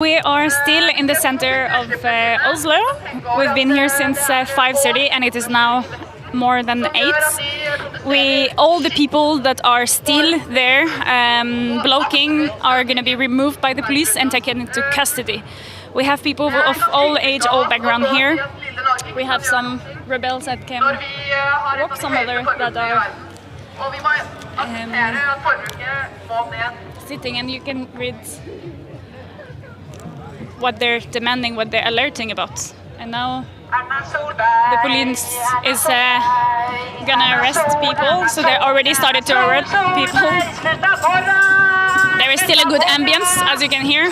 We are still in the center of Oslo. We've been here since 5:30 and it is now more than 8. All the people that are still there blocking are going to be removed by the police and taken into custody. We have people of all age, all background here. We have some rebels that can walk, some other that are sitting, and you can read what they're demanding, what they're alerting about. And now the police is gonna arrest people, so they already started to arrest people. There is still a good ambience, as you can hear.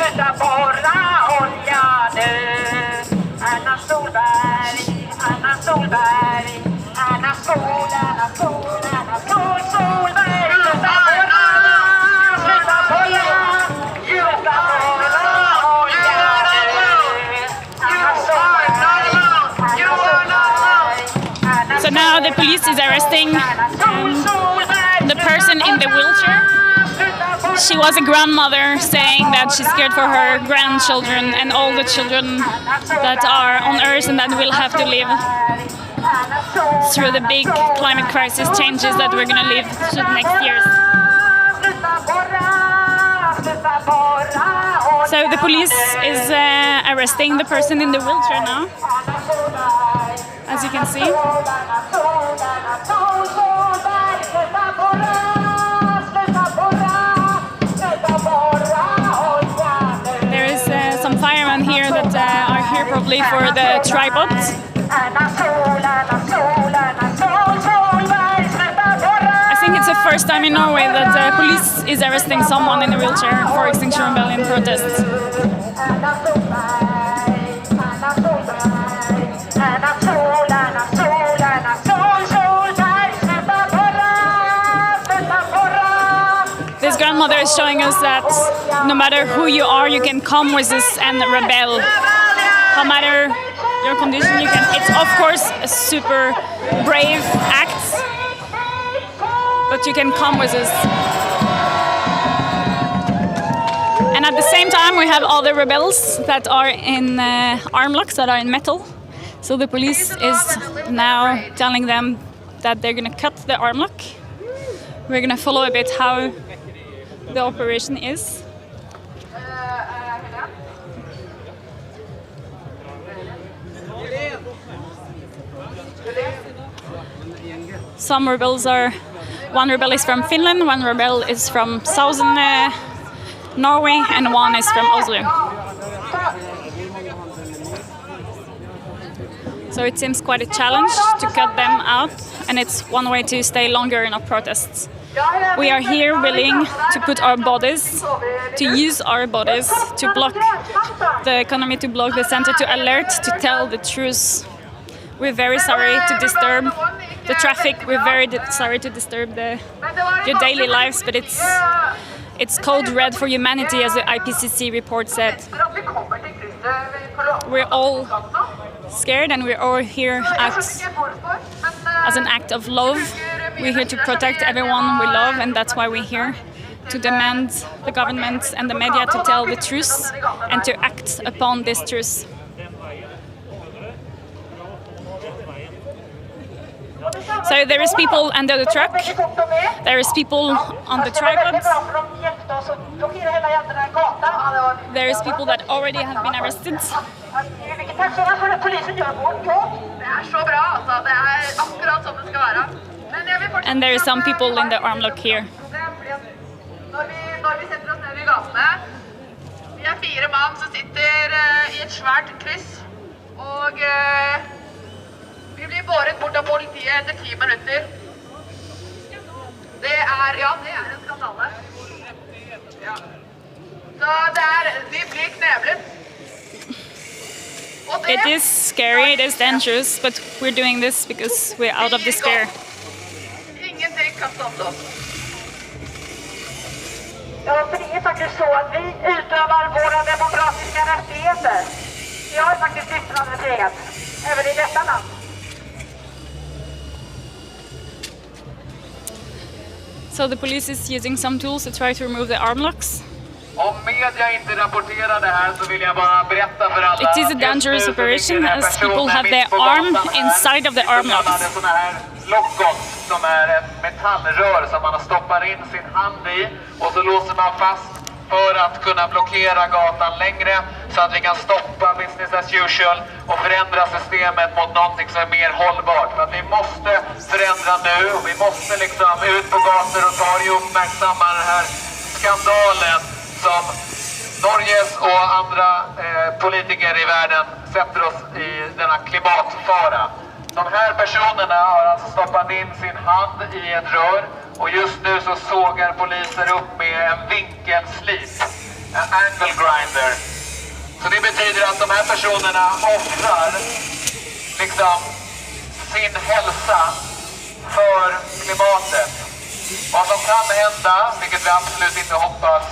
So now the police is arresting the person in the wheelchair. She was a grandmother saying that she's scared for her grandchildren and all the children that are on Earth and that will have to live through the big climate crisis changes that we're going to live through the next years. So the police is arresting the person in the wheelchair now, as you can see. There is some firemen here that are here probably for the tripods. I think it's the first time in Norway that the police is arresting someone in a wheelchair for Extinction Rebellion protests. This grandmother is showing us that no matter who you are, you can come with this and rebel. No matter your condition, you can. It's of course a super brave act, but you can come with us. And at the same time, we have all the rebels that are in armlocks, that are in metal. So the police is now telling them that they're going to cut the armlock. We're going to follow a bit how the operation is. Some rebels are. One rebel is from Finland, one rebel is from southern Norway, and one is from Oslo. So it seems quite a challenge to cut them out, and it's one way to stay longer in our protests. We are here willing to put our bodies, to use our bodies to block the economy, to block the center, to alert, to tell the truth. We're very sorry to disturb the traffic. We're very sorry to disturb your daily lives, but it's code red for humanity, as the IPCC report said. We're all scared, and we're all here as an act of love. We're here to protect everyone we love, and that's why we're here to demand the government and the media to tell the truth and to act upon this truth. So there is people under the truck, there is people on the tripods, there is people that already have been arrested. And there is some people in the armlock here. Vi blir båret bort av politiet etter 10 minutter. Det er en skandale. Ja. Så vi blir kneblet. It is scary, it is dangerous, but we're doing this because we're out of despair. Ingenting kan stoppe oss. Ja, för det är faktiskt så att vi utövar våra demokratiska rättigheter. Vi har faktiskt yttrandefrihet, även i detta land. So the police is using some tools to try to remove the arm locks. Om media inte rapporterar det här så vill jag bara berätta för alla. It is a dangerous operation as people have their arm inside of the armlocks. Det är såna här lockon som är ett metallrör som man stoppar in sin hand i och så låser man fast för att kunna blockera gatan längre så att vi kan stoppa business as usual och förändra systemet mot någonting som är mer hållbart. För att vi måste förändra nu och vi måste liksom ut på gator och torg och uppmärksamma den här skandalen som Norges och andra politiker i världen sätter oss i denna klimatfara. De här personerna har alltså stoppat in sin hand i ett rör och just nu så sågar poliser upp med en vinkelslip, en angle grinder. Så det betyder att de här personerna offrar liksom sin hälsa för klimatet. Vad som kan hända, vilket vi absolut inte hoppas,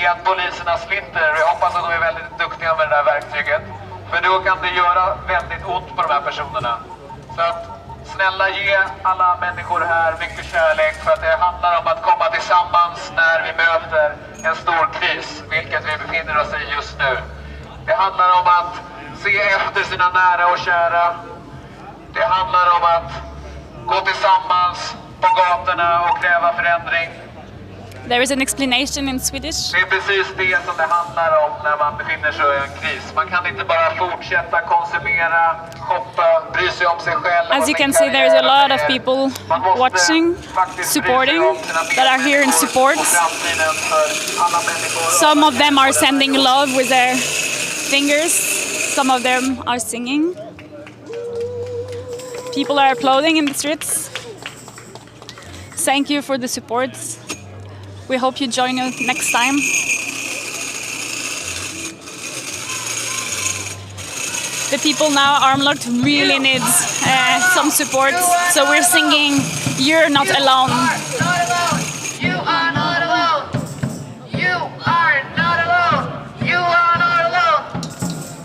är att poliserna sliter. Jag hoppas att de är väldigt duktiga med det här verktyget. För då kan det göra väldigt ont på de här personerna. Så att snälla ge alla människor här mycket kärlek för att det handlar om att komma tillsammans när vi möter en stor kris, vilket vi befinner oss i just nu. Det handlar om att se efter sina nära och kära. Det handlar om att gå tillsammans på gatorna och kräva förändring. There is an explanation in Swedish. Det är precis det som det handlar om när man befinner sig i en kris. Man kan inte bara fortsätta konsumera, shoppa, bry sig om sig själv. As you can see, there is a lot of people watching, supporting, that are here in support. Some of them are sending love with their fingers. Some of them are singing. People are applauding in the streets. Thank you for the support. We hope you join us next time. The people now armlocked really need some support, so we're singing "You're Not Alone." You are not alone. You are not alone. You are not alone.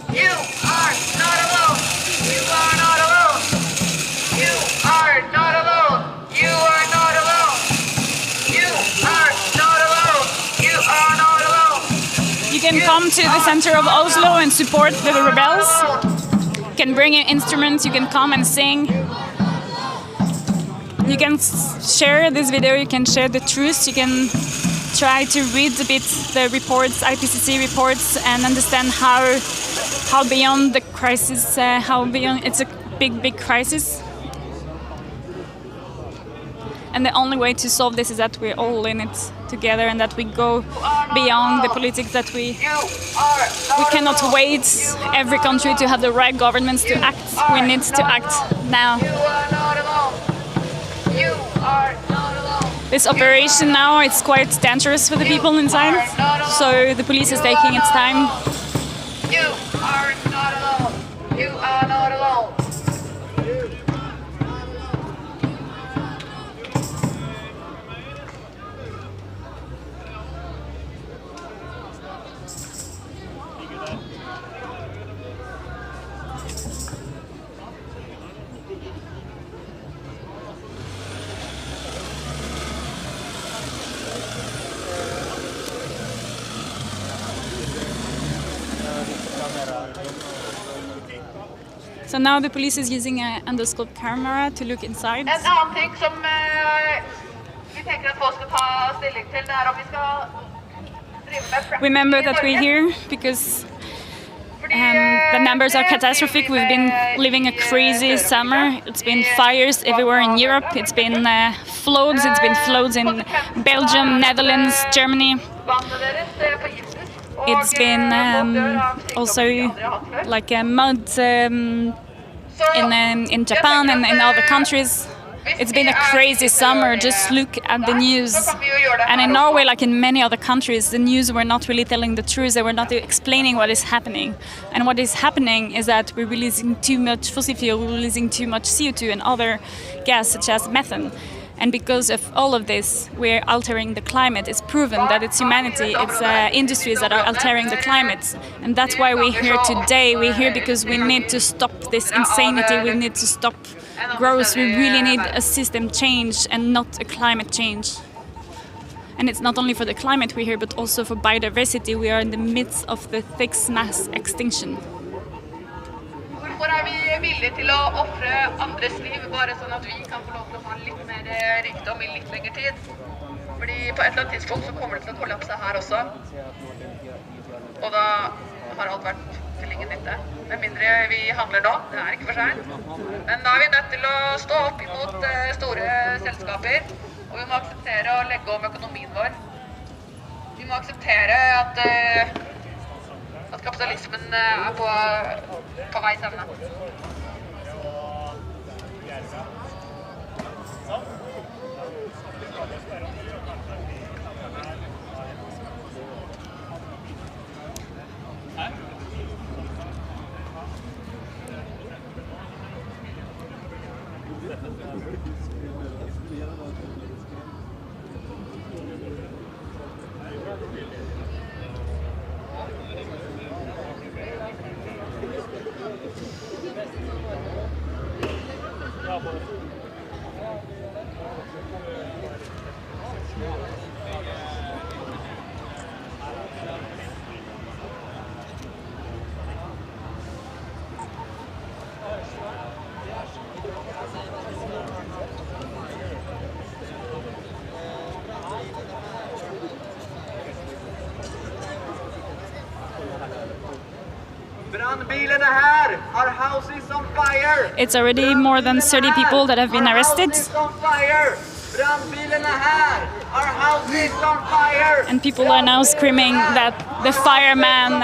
You are not alone. You are not alone. You are not alone. You are not alone. You are not alone. You are not alone. You can come to the center of Oslo and support the rebels. You can bring your instruments, you can come and sing. You can share this video, you can share the truth, you can try to read a bit the reports, IPCC reports, and understand how beyond the crisis, how beyond it's a big crisis. And the only way to solve this is that we're all in it together and that we go beyond the politics, that we cannot wait every country to have the right governments to act. We need to act now. This operation now, it's quite dangerous for the people inside, so the police is taking its time. You are not alone. You are not alone. So now the police is using an endoscope camera to look inside. En annen ting som vi tenker at folk skal ta stilling til, det om vi skal drive med fracking. Remember that we're here because the numbers are catastrophic. We've been living a crazy summer. It's been fires everywhere in Europe. It's been floods. It's been floods in Belgium, Netherlands, Germany. It's been also like a mud in Japan and in other countries. It's been a crazy summer. Just look at the news. And in Norway, like in many other countries, the news were not really telling the truth. They were not explaining what is happening. And what is happening is that we're releasing too much fossil fuel, we're releasing too much CO2 and other gas such as methane. And because of all of this, we're altering the climate. It's proven that it's humanity, it's industries that are altering the climate. And that's why we're here today. We're here because we need to stop this insanity. We need to stop growth. We really need a system change and not a climate change. And it's not only for the climate we're here, but also for biodiversity. We are in the midst of the sixth mass extinction. Hvorfor vi villige til å offre andres liv bare sånn at vi kan få lov til å ha litt mer rikdom i litt lengre tid? Fordi på et eller annet tidspunkt så kommer det til å kollapse her også. Og da har alt vært til ingen nytte. Med mindre vi handler nå, det ikke for sent. Men da vi nødt til å stå opp imot store selskaper, og vi må akseptere å legge om økonomien vår. Vi må akseptere at kapitalismen på veis ende. It's already more than 30 people that have been arrested. And people are now screaming that the fireman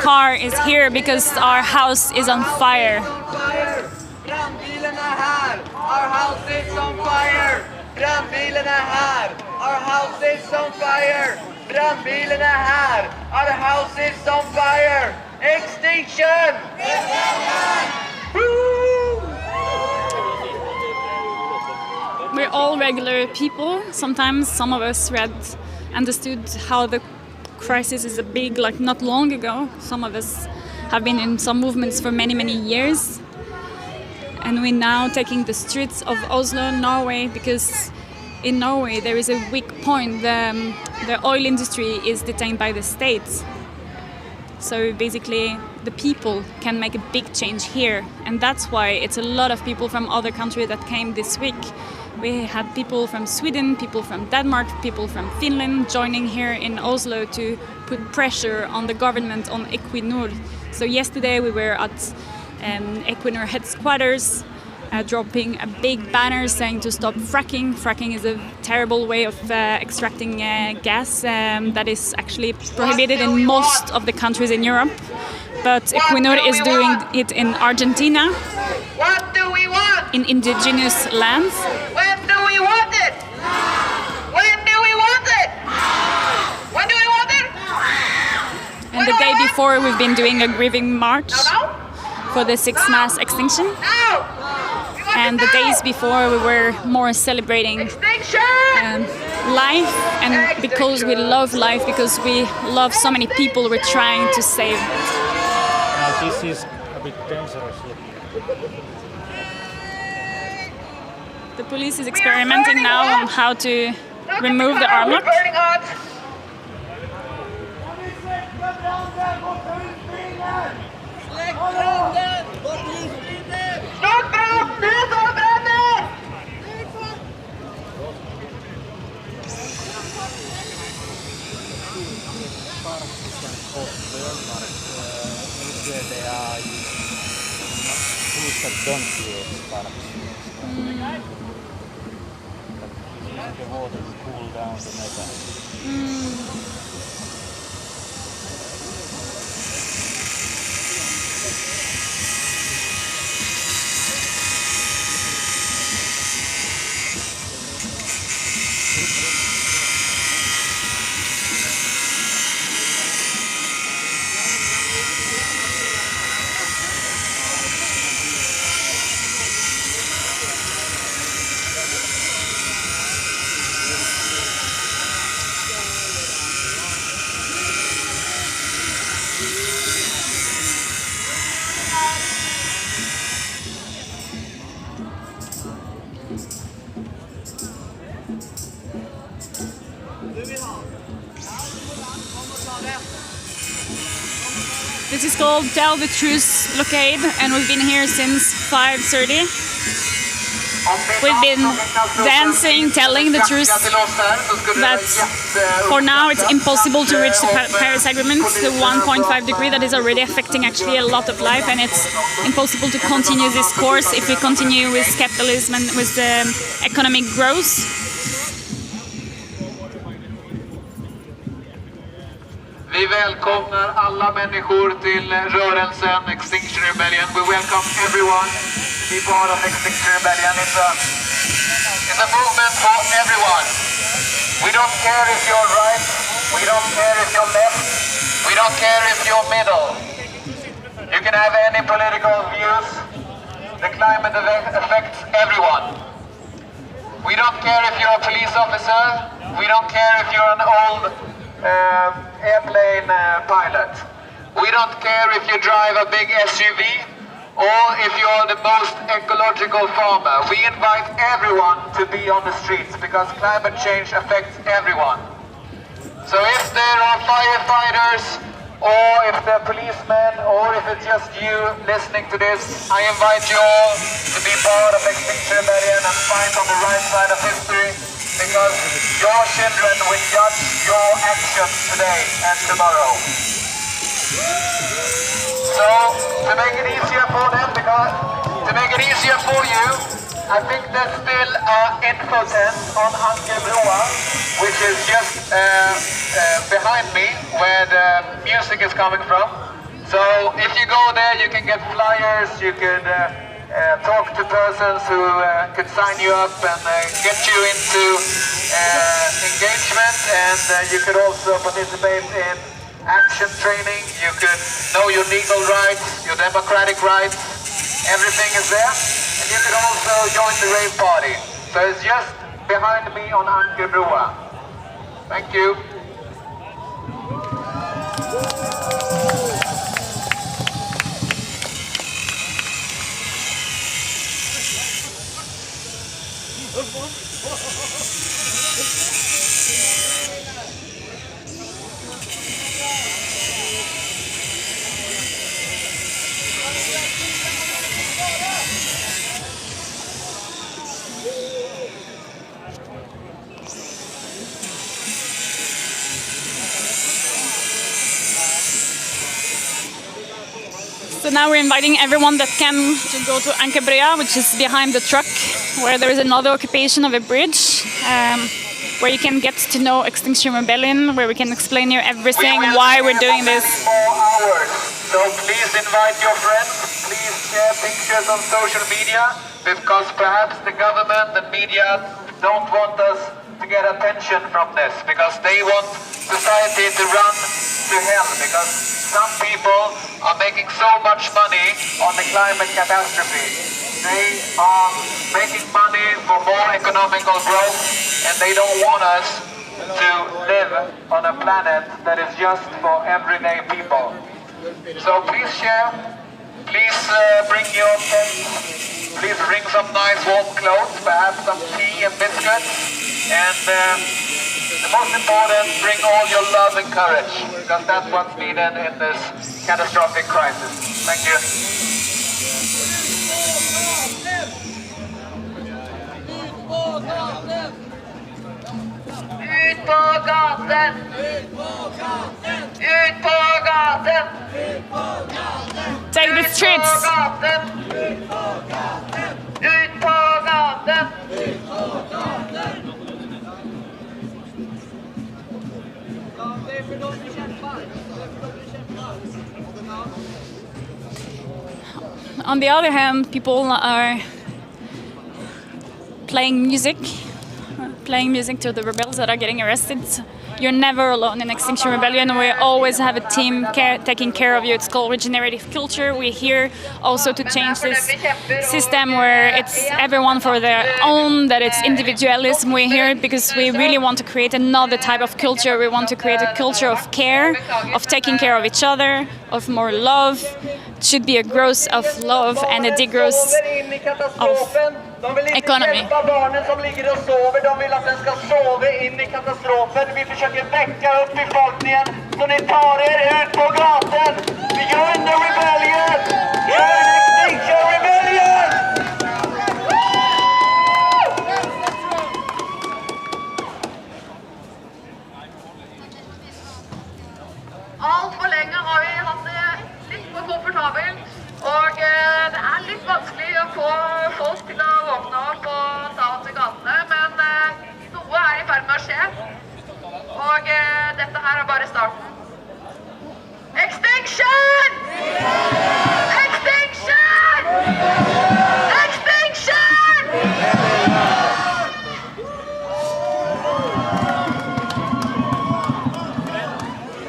car is here because our house is on fire. Our house is on fire! Brandbilen här! Our house is on fire! Brandbilen här! Our house is on fire! Extinction! We're all regular people. Sometimes some of us understood how the crisis is big, like not long ago. Some of us have been in some movements for many, many years. And we're now taking the streets of Oslo, Norway, because in Norway there is a weak point. The oil industry is detained by the states. So basically the people can make a big change here. And that's why it's a lot of people from other countries that came this week. We had people from Sweden, people from Denmark, people from Finland joining here in Oslo to put pressure on the government, on Equinor. So yesterday we were at Equinor headquarters, dropping a big banner saying to stop fracking. Fracking is a terrible way of extracting gas that is actually prohibited in most of the countries in Europe. But Equinor is doing it in Argentina, What do we want? in indigenous lands. When do we want it? When do we want it? When do we want it? And the day before we've been doing a grieving march for the sixth mass extinction. Now! We want And it the now! days before we were more celebrating Extinction! life, and because we love life, because we love so many people, we're trying to save. Now this is a bit dangerous here. The police is experimenting now on how to remove the We're armlock. burning hot! Stopp brand! Nu står branden! The water to cool down the metal. called Tell the Truth Blockade, and we've been here since 5:30. We've been dancing, telling the truth that for now it's impossible to reach the Paris Agreement, the 1.5 degree that is already affecting actually a lot of life, and it's impossible to continue this course if we continue with capitalism and with the economic growth. Vi välkomnar alla människor till rörelsen Extinction Rebellion. We welcome everyone to be part of Extinction Rebellion. It's a movement for everyone. We don't care if you're right, we don't care if you're left, we don't care if you're middle. You can have any political views. The climate affects everyone. We don't care if you're a police officer, we don't care if you're an old airplane pilot. We don't care if you drive a big SUV or if you're the most ecological farmer. We invite everyone to be on the streets because climate change affects everyone. So if there are firefighters or if they're policemen or if it's just you listening to this, I invite you all to be part of Extinction Rebellion and fight on the right side of history, because your children will judge your actions today and tomorrow. So, to make it easier for them, to make it easier for you, I think there's still an info tent on Angelbroa, which is just behind me, where the music is coming from. So, if you go there, you can get flyers, you can talk to persons who could sign you up and get you into engagement, and you could also participate in action training. You could know your legal rights, your democratic rights, everything is there, and you could also join the rave party. So it's just behind me on Angelbroa. Thank you. So now we're inviting everyone that can to go to Angelbroa, which is behind the truck, where there is another occupation of a bridge, where you can get to know Extinction Rebellion, where we can explain you everything, why we're doing this. So please invite your friends, please share pictures on social media, because perhaps the government and media don't want us to get attention from this, because they want society to run to hell, because some people are making so much money on the climate catastrophe. They are making money for more economical growth, and they don't want us to live on a planet that is just for everyday people. So please share, please bring your tents, please bring some nice warm clothes, perhaps some tea and biscuits, and the most important, bring all your love and courage, because that's what's needed in this catastrophic crisis. Thank you. Ut på gaten! Ut på gaten! Take the streets! Ut på gaten! On the other hand, people are playing music to the rebels that are getting arrested. You're never alone in Extinction Rebellion. We always have a team taking care of you. It's called Regenerative Culture. We're here also to change this system where it's everyone for their own, that it's individualism. We're here because we really want to create another type of culture. We want to create a culture of care, of taking care of each other, of more love. It should be a growth of love and a degrowth of economy. Barnen som ligger och sover, de vill att den ska sova in i katastrofen. Vi försöker väcka upp befolkningen så ni tar er ut på gaten. Join the rebellion! Join Extinction Rebellion! Alt for lenge har vi hatt det litt for komfortabelt, og det er litt vanskelig å få folk til å våkne opp og ta til gatene, men noe er i ferd med å skje, og dette her er bare starten. Extinction! Extinction! Extinction!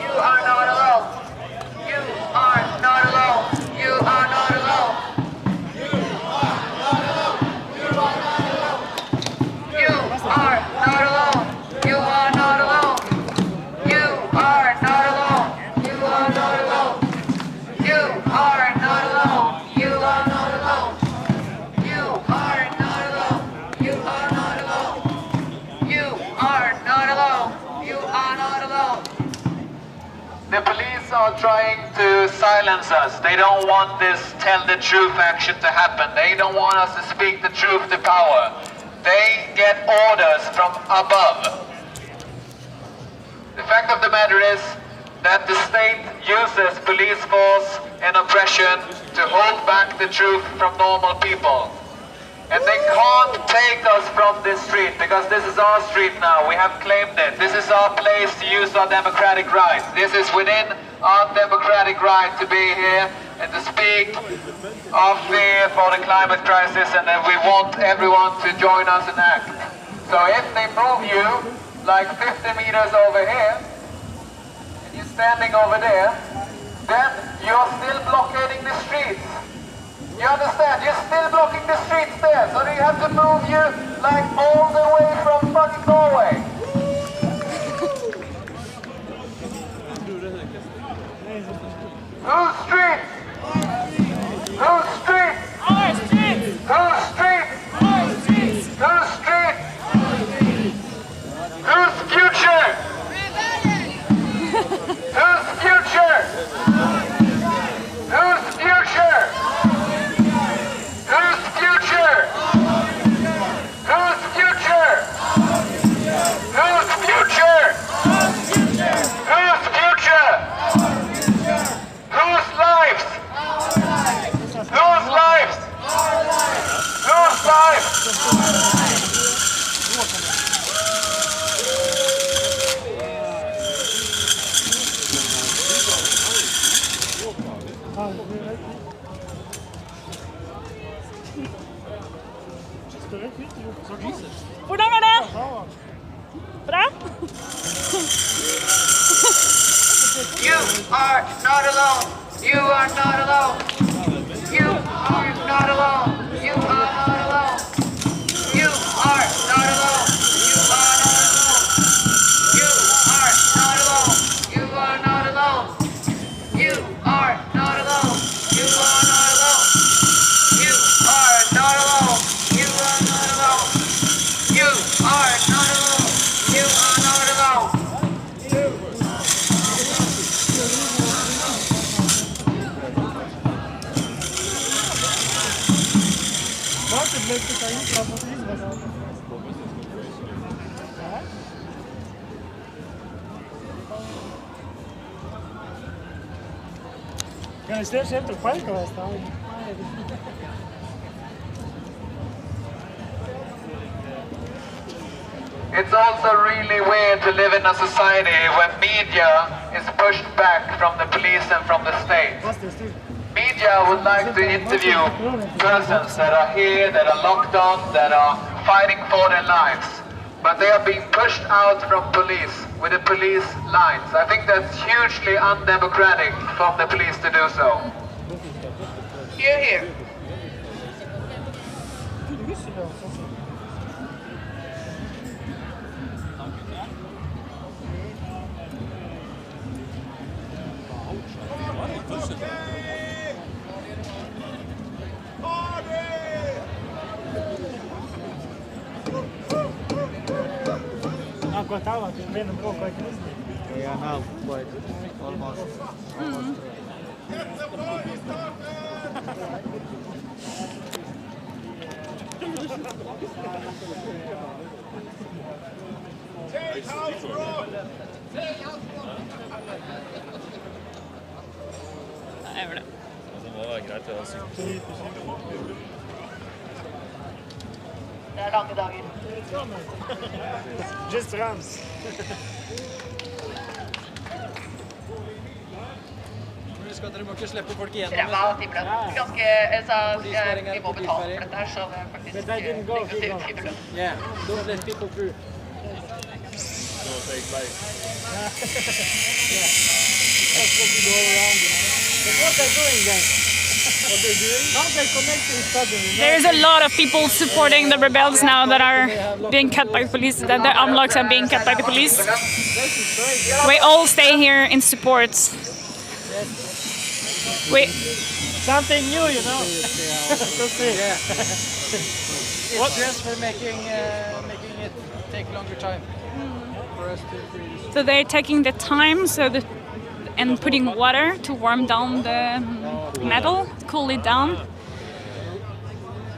You are not alone. You are not alone. You are not alone. You are not alone. You are not alone. You are not alone. You are not alone. You are not alone. You are not alone. You are not alone. You are not alone. You are not alone. You are not alone. You are not alone. The police are trying to silence us. They don't want this tell the truth action to happen. They don't want us to speak the truth to power. They get orders from above. The fact of the matter is that the state uses police force and oppression to hold back the truth from normal people. And they can't take us from this street, because this is our street now. We have claimed it. This is our place to use our democratic rights. This is within our democratic right to be here and to speak of fear for the climate crisis, and that we want everyone to join us and act. So if they move you like 50 meters over here, and you're standing over there, then you're still blockading the streets. You understand? You're still blocking the streets there, so they have to move you like all the way from fucking Norway. Whose streets? Whose streets? Our streets! Whose streets? Our streets! Whose streets? Whose future? Whose future? Whose future? Whose future? Whose future? Whose future? Whose future? Whose lives? Whose lives? Whose lives? Hvordan var det? Bra? You are not alone. You are not alone. You are not alone. You are not alone. You are not alone. You are not alone. You are not alone. You are not alone. You are not alone. You are not alone. You are not alone. You are not alone. You are not alone. It's also really weird to live in a society where media is pushed back from the police and from the state. Media would like to interview persons that are here, that are locked on, that are fighting for their lives. But they are being pushed out from police with the police lines. I think that's hugely undemocratic from the police to do so. Here, here. Cortava, vendo um pouco aqui. Yeah, now quite almost. Jeg gjør det. Det må være greit å si. Det er lange dager. Just runs. Dere må ikke slippe folk igjennom. Ræva timelønn. Ganske, vi må betale for dette her, så det er faktisk negativ timelønn. Yeah, don't let people through. No take place. That's what we go around. But what they're doing then? What they're doing? How they connect to each other? There's a lot of people supporting the rebels now that are being cut by the police, that the Armlocks are being cut by the police. We all stay here in support. We, Something new, you know. To see. Yeah. It's just for making it take longer time for us to freeze. so they're taking the time and putting water to warm down the metal, cool it down,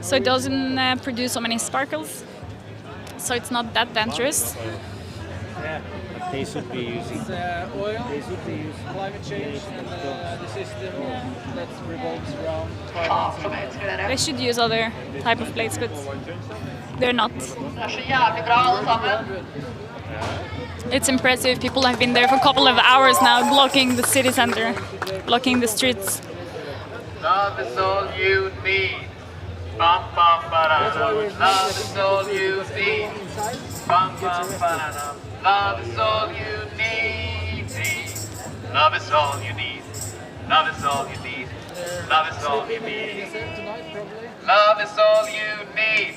so it doesn't produce so many sparkles. So it's not that dangerous. Yeah. They should be using. It's oil, They should be using. climate change, and the system that revolves around Faen turbines. som jeg elsker dere. They should use other type of plates, but they're not. Det er så jævlig bra alle sammen. It's impressive. People have been there for a couple of hours now, blocking the city center, blocking the streets. Love is all you need. Bum, bum, ba-da-dum. Love is all you need. Bum, bum, ba-da-dum. Love is all you need. Love is all you need. Love is all you need. Love is all you need. Love is all you need.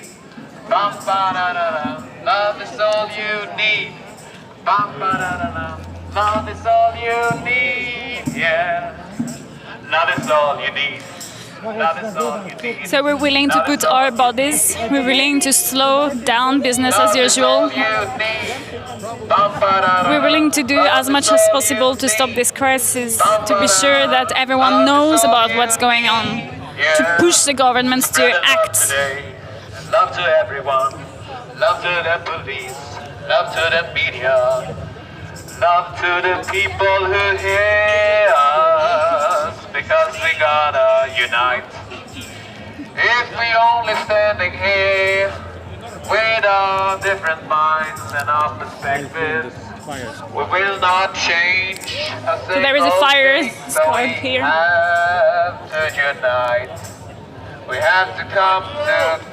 Bum, ba-da-da-dum. Love is all you need. Bum, ba-da-da-dum. Love is all you need. Yeah. Love is all you need. Love is all you need. So we're willing to put our bodies, we're willing to slow down business as usual. We're willing to do as much as possible to stop this crisis, to be sure that everyone knows about what's going on, to push the governments to act. Love to everyone. Love to the police. Love to the media. Love to the people who hear us. Because we gotta unite. If we only standing here with our different minds and our perspectives, we will not change a So there is a single fire thing, so squad we here. have to unite. We have to come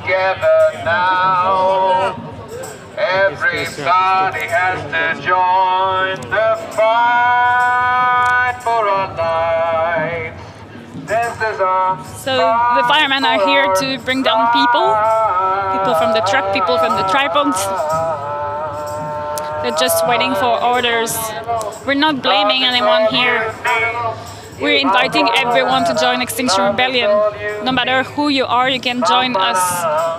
together now. Everybody has to join the fight for our lives. This is our So the firemen are here to bring down people from the truck, people from the tripods. They're just waiting for orders. We're not blaming anyone here. We're inviting everyone to join Extinction Rebellion. No matter who you are, you can join us.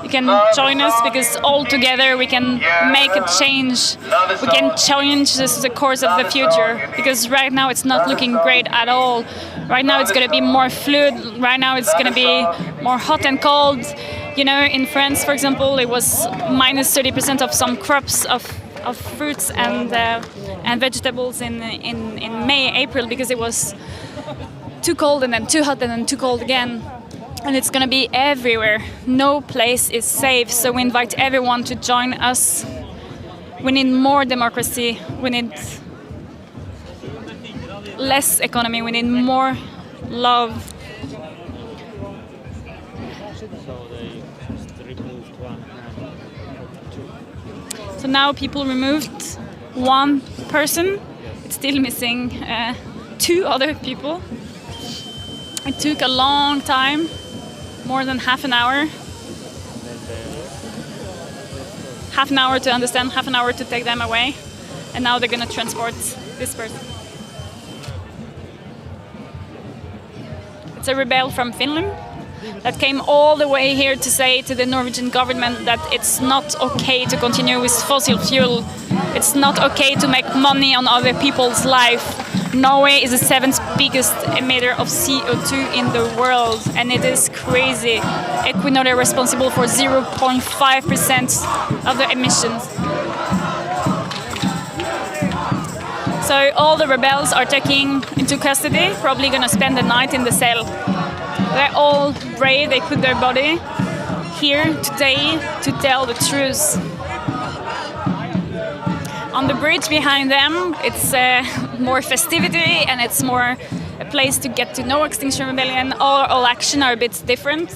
You can join us because all together we can make a change. We can change the course of the future, because right now it's not looking great at all. Right now it's going to be more fluid. Right now it's going to be more hot and cold. You know, in France, for example, it was minus 30% of some crops of fruits and vegetables in May, April, because it was too cold and then too hot and then too cold again. And it's going to be everywhere. No place is safe. So we invite everyone to join us. We need more democracy. We need less economy. We need more love. So they just removed one and two. So now people removed one person. It's still missing two other people. It took a long time, more than half an hour. Half an hour to understand, half an hour to take them away. And now they're going to transport this person. It's a rebel from Finland that came all the way here to say to the Norwegian government that it's not okay to continue with fossil fuel. It's not okay to make money on other people's life. Norway is the 7th biggest emitter of CO2 in the world, and it is crazy. Equinor are responsible for 0.5% of the emissions. So all the rebels are taken into custody, probably gonna spend the night in the cell. They're all brave, they put their body here today to tell the truth. On the bridge behind them, it's more festivity and it's more a place to get to know Extinction Rebellion. All action are a bit different.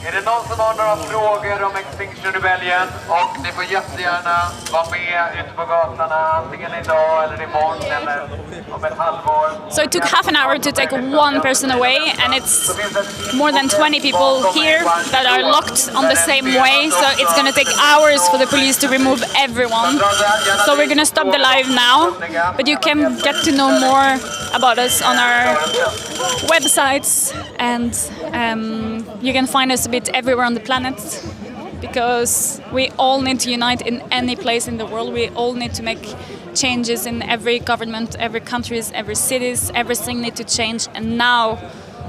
Är det någon som har några frågor om Extinction Rebellion? Och ni får jättegärna vara med ute på gatorna, antingen idag eller imorgon eller om ett halvår. So it took half an hour to take one person away, and it's more than 20 people here that are locked on the same way, so it's gonna take hours for the police to remove everyone. So we're gonna stop the live now, but you can get to know more about us on our websites, and you can find us a bit everywhere on the planet, because we all need to unite in any place in the world. We all need to make changes in every government, every countries, every cities. Everything needs to change, and now,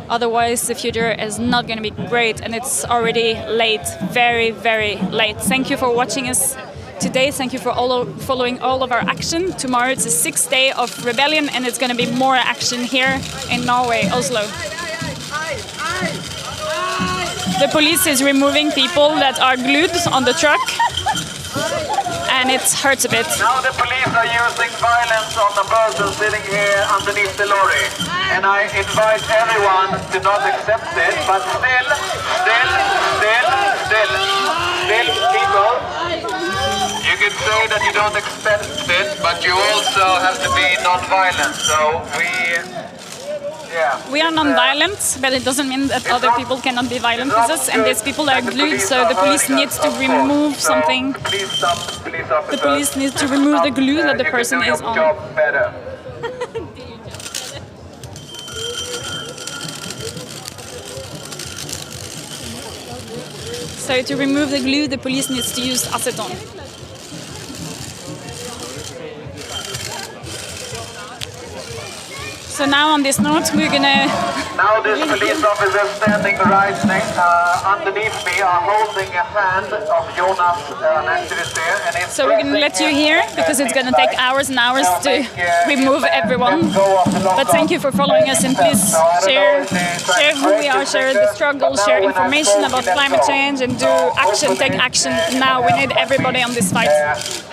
otherwise the future is not going to be great, and it's already late, very, very late. Thank you for watching us today. Thank you for following all of our action. Tomorrow it's the 6th day of rebellion, and it's going to be more action here in Norway, Oslo. The police is removing people that are glued on the truck, and it hurts a bit. Now the police are using violence on the person sitting here underneath the lorry. And I invite everyone to not accept it, but still, people, you can say that you don't accept it, but you also have to be non-violent. So we are non-violent, but it doesn't mean that other people cannot be violent with us, and these people are glued, so the police needs to remove something. The police needs to remove the glue that the person is on. So to remove the glue, the police needs to use acetone. So now on this note, we're gonna... Now this police officer standing right next, underneath me are holding a hand of Jonas, an activist there. And it's so we're gonna let you hear, because it's gonna take hours and hours to remove everyone. But thank you for following us, and please share who we are, share the struggle, share information about climate change, and do action, take action now. We need everybody on this fight.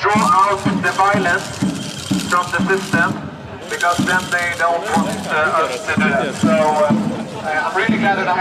Draw out the violence from the system, because then they don't want us to do that. So I'm really glad that I